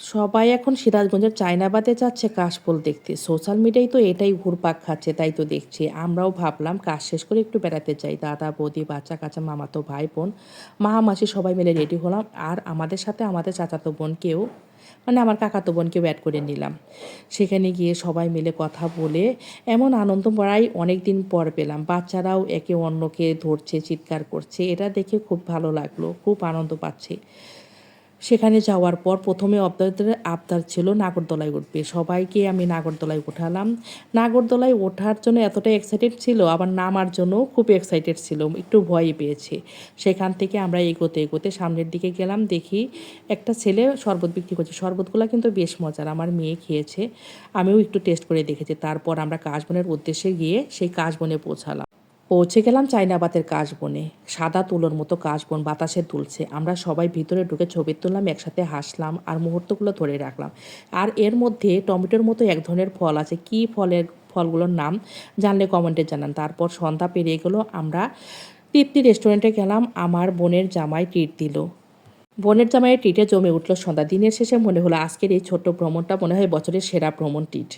সবাই এখন সিরাজগঞ্জের চায়নাবাদে যাচ্ছে কাশফুল দেখতে। সোশ্যাল মিডিয়ায় তো এটাই ঘুরপাক খাচ্ছে, তাই তো দেখছি। আমরাও ভাবলাম কাজ শেষ করে একটু বেড়াতে যাই। দাদা, বৌদি, বাচ্চা-কাচ্চা, মামাতো ভাই, বোন, মাসি সবাই মিলে রেডি হলাম। আর আমাদের সাথে আমাদের চাচাতো বোনকেও, মানে আমার কাকাতো বোনকেও অ্যাড করে নিলাম। সেখানে গিয়ে সবাই মিলে কথা বলে এমন আনন্দ প্রায় অনেক দিন পর পেলাম। বাচ্চারাও একে অন্যকে ধরছে, চিৎকার করছে। এটা দেখে খুব ভালো লাগলো, খুব আনন্দ পাচ্ছি। সেখানে যাওয়ার পর প্রথমে আবদার ছিল নাগরদোলায় উঠবে। সবাইকে আমি নাগরদোলায় উঠালাম। নাগরদোলায় ওঠার জন্য এতটা এক্সাইটেড ছিল, আবার নামার জন্যও খুব এক্সাইটেড ছিল, একটু ভয়ই পেয়েছি। সেখান থেকে আমরা এগোতে এগোতে সামনের দিকে গেলাম, দেখি একটা ছেলে শরবত বিক্রি করছে। শরবতগুলো কিন্তু বেশ মজার, আমার মেয়ে খেয়েছে, আমিও একটু টেস্ট করে দেখেছি। তারপর আমরা কাশবনের উদ্দেশ্যে গিয়ে সেই কাশবনে পৌঁছালাম। পৌঁছে গেলাম চায়নাবাতের কাশবনে। সাদা তুলোর মতো কাশবন বাতাসে দুলছে। আমরা সবাই ভিতরে ঢুকে ছবি তুললাম, একসাথে হাসলাম আর মুহূর্তগুলো ধরে রাখলাম। আর এর মধ্যে টমেটোর মতো এক ধরনের ফল আছে, কী ফলগুলোর নাম জানলে কমেন্টে জানান। তারপর সন্ধ্যা পেরিয়ে গেলো, আমরা তৃপ্তি রেস্টুরেন্টে গেলাম। আমার বোনের জামাই ট্রিট দিল। বোনের জামাইয়ের ট্রিটে জমে উঠল সন্ধ্যা। দিনের শেষে মনে হলো আজকের এই ছোট্ট ভ্রমণটা মনে হয় বছরের সেরা ভ্রমণ ট্রিট।